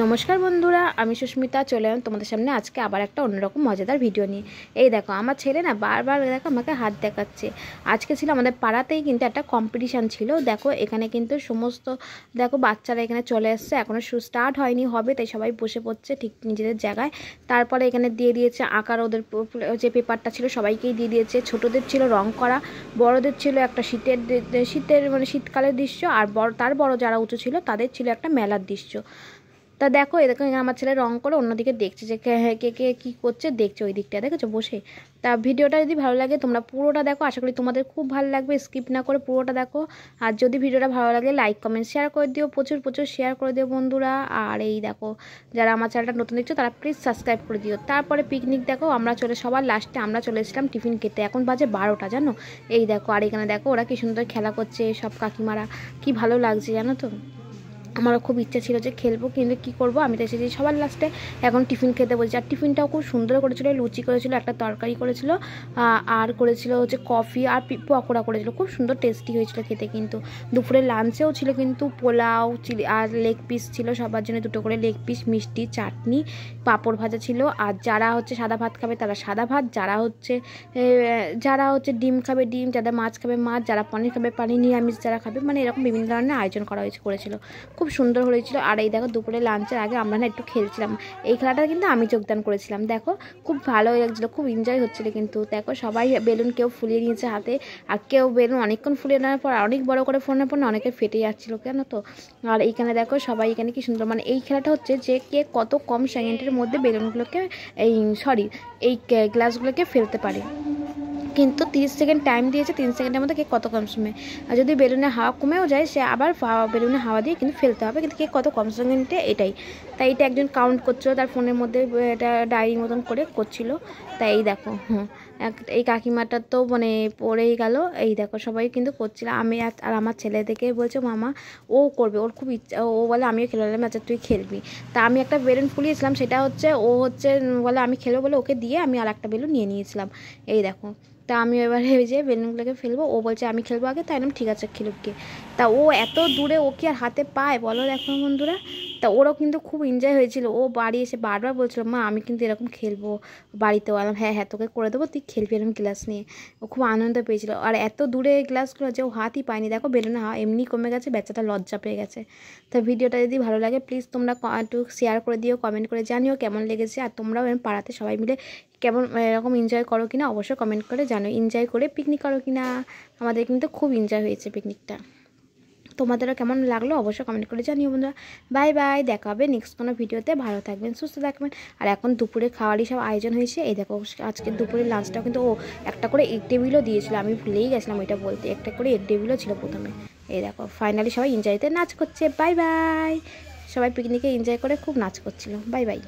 नमस्कार बंधुरा आमी सुष्मिता चले एलाम तोमादेर सामने आज के आबार एक अन्यरकम मजादार भिडियो निये। এই দেখো আমার ছেলে না বারবার দেখো আমাকে হাত দেখাচ্ছে। আজকে ছিল আমাদের পাড়াতেই কিন্তু একটা কম্পিটিশন ছিল। দেখো এখানে কিন্তু সমস্ত দেখো বাচ্চারা এখানে চলে আসছে, এখনো স্টার্ট হয়নি, হবে, তাই সবাই বসে পড়ছে ঠিক নিজেদের জায়গায়। তারপরে এখানে দিয়ে দিয়েছে আঁকার, ওদের যে পেপারটা ছিল সবাইকেই দিয়ে দিয়েছে। ছোটদের ছিল রং করা, বড়দের ছিল একটা শীতের মানে শীতকালের দৃশ্য, আর তার বড় যারা উঁচু ছিল তাদের ছিল একটা মেলার দৃশ্য। তা দেখো এরকম আমার ছেলে রং করে অন্যদিকে দেখছে যে কে কে কী করছে, দেখছে ওই দিকটা দেখেছো বসে। তা ভিডিওটা যদি ভালো লাগে তোমরা পুরোটা দেখো, আশা করি তোমাদের খুব ভালো লাগবে, স্কিপ না করে পুরোটা দেখো। আর যদি ভিডিওটা ভালো লাগে লাইক কমেন্ট শেয়ার করে দিও, প্রচুর শেয়ার করে দিও বন্ধুরা। আর এই দেখো যারা আমার চ্যানেলটা নতুন দেখছো তারা প্লিজ সাবস্ক্রাইব করে দিও। তারপরে পিকনিক দেখো আমরা সবার লাস্টে আমরা চলে এসেছিলাম টিফিন খেতে, এখন বাজে 12টা জানো। এই দেখো আর এখানে দেখো ওরা কি সুন্দর খেলা করছে সব কাকিমারা, কি ভালো লাগছে জানো তো। আমারও খুব ইচ্ছা ছিল যে খেলবো, কিন্তু কী করবো, আমি তো এসেছি সবার লাস্টে, এখন টিফিন খেতে বলছি। আর টিফিনটাও খুব সুন্দর করেছিল, লুচি করেছিল, একটা তরকারি করেছিল, আর করেছিল হচ্ছে কফি আর পকোড়া করেছিল, খুব সুন্দর টেস্টি হয়েছিল খেতে। কিন্তু দুপুরে লাঞ্চেও ছিল কিন্তু পোলাও চিলি আর লেগ পিস ছিল, সবার জন্য 2টো করে লেগ পিস, মিষ্টি, চাটনি, পাঁপড় ভাজা ছিল। আর যারা হচ্ছে সাদা ভাত খাবে তারা সাদা ভাত, যারা হচ্ছে ডিম খাবে ডিম, যারা মাছ খাবে মাছ, যারা পনির খাবে পনির, নিরামিষ যারা খাবে, মানে এরকম বিভিন্ন ধরনের আয়োজন করেছিল, খুব সুন্দর হয়েছিল। আর এই দেখো দুপুরে লাঞ্চের আগে আমরা না একটু খেলছিলাম, এই খেলাটা কিন্তু আমি যোগদান করেছিলাম। দেখো খুব ভালো লাগছিলো, খুব এনজয় হচ্ছিলো। কিন্তু দেখো সবাই বেলুন কেউ ফুলিয়ে নিয়েছে হাতে, আর কেউ বেলুন অনেকক্ষণ ফুলিয়ে নেওয়ার পর অনেক বড় করে ফোনের পর অনেকে ফেটে যাচ্ছিলো কেন তো। আর এইখানে দেখো সবাই এখানে কি সুন্দর, মানে এই খেলাটা হচ্ছে যে কে কত কম সেকেন্ডের মধ্যে বেলুনগুলোকে এই গ্লাসগুলোকে ফেলতে পারে। কিন্তু 30 সেকেন্ড টাইম দিয়েছে, 3 সেকেন্ডের মধ্যে কে কত কম সময়ে, আর যদি বেলুনে হাওয়া কমেও যায় সে আবার বেলুনে হাওয়া দিয়ে কিন্তু ফেলতে হবে, কিন্তু কে কত কম সেকেন্ডে এটাই। তাই এটা একজন কাউন্ট করছিল, তার ফোনের মধ্যে এটা ডায়েরির মতন করে করছিল। তাই এই দেখো এই কাকিমাটা তো মানে পড়েই গেল। এই দেখো সবাই কিন্তু করছিল, আমি আর আমার ছেলে থেকে বলছে মামা ও করবে, ওর খুব ইচ্ছা, ও বলে আমিও খেলাম, আচ্ছা তুই খেলবি। তা আমি একটা বেলুন ফুলিয়েছিলাম, সেটা হচ্ছে ও বলে আমি খেলবো বলে ওকে দিয়ে আমি আর একটা বেলুন নিয়ে নিয়েছিলাম। এই দেখো তা আমি এবারে ওই যে বেলুনগুলোকে ফেলবো, ও বলছে আমি খেলবো আগে, তাই না ঠিক আছে খেলুক গিয়ে। তা ও এত দূরে ও কি আর হাতে পায় বলো দেখো বন্ধুরা। তা ওরও কিন্তু খুব এনজয় হয়েছিল, ও বাড়ি এসে বারবার বলছিল মা আমি কিন্তু এরকম খেলবো বাড়িতে। বললাম হ্যাঁ তোকে করে দেবো, তুই খেলবি এরকম গ্লাস নিয়ে। ও খুব আনন্দ পেয়েছিল, আর এত দূরে গ্লাসগুলো যে ও হাতই পায়নি। দেখো বেলুনে হাওয়া এমনি কমে গেছে, বাচ্চাটা লজ্জা পেয়ে গেছে। তো ভিডিওটা যদি ভালো লাগে প্লিজ তোমরা একটু শেয়ার করে দিও, কমেন্ট করে জানিও কেমন লেগেছে। আর তোমরাও পাড়াতে সবাই মিলে কেমন এরকম এনজয় করো কিনা অবশ্যই কমেন্ট করে জানো, এনজয় করে পিকনিক করো কিনা। আমাদের কিন্তু খুব এনজয় হয়েছে পিকনিকটা, তোমাদেরও কেমন লাগলো অবশ্যই কমেন্ট করে জানিও বন্ধুরা। বাই বাই, দেখা হবে নেক্সট কোনো ভিডিওতে, ভালো থাকবেন সুস্থ থাকবেন। আর এখন দুপুরে খাওয়ারই সব আয়োজন হয়েছে। এই দেখো আজকে দুপুরের লাঞ্চটাও কিন্তু ও একটা করে এগ টেবিলও দিয়েছিল, আমি ভুলেই গেছিলাম ওইটা বলতে, একটা করে এগ টেবিলও ছিল প্রথমে। এই দেখো ফাইনালি সবাই এনজয়তে নাচ করছে। বাই বাই, সবাই পিকনিকে এনজয় করে খুব নাচ করছিল। Bye bye.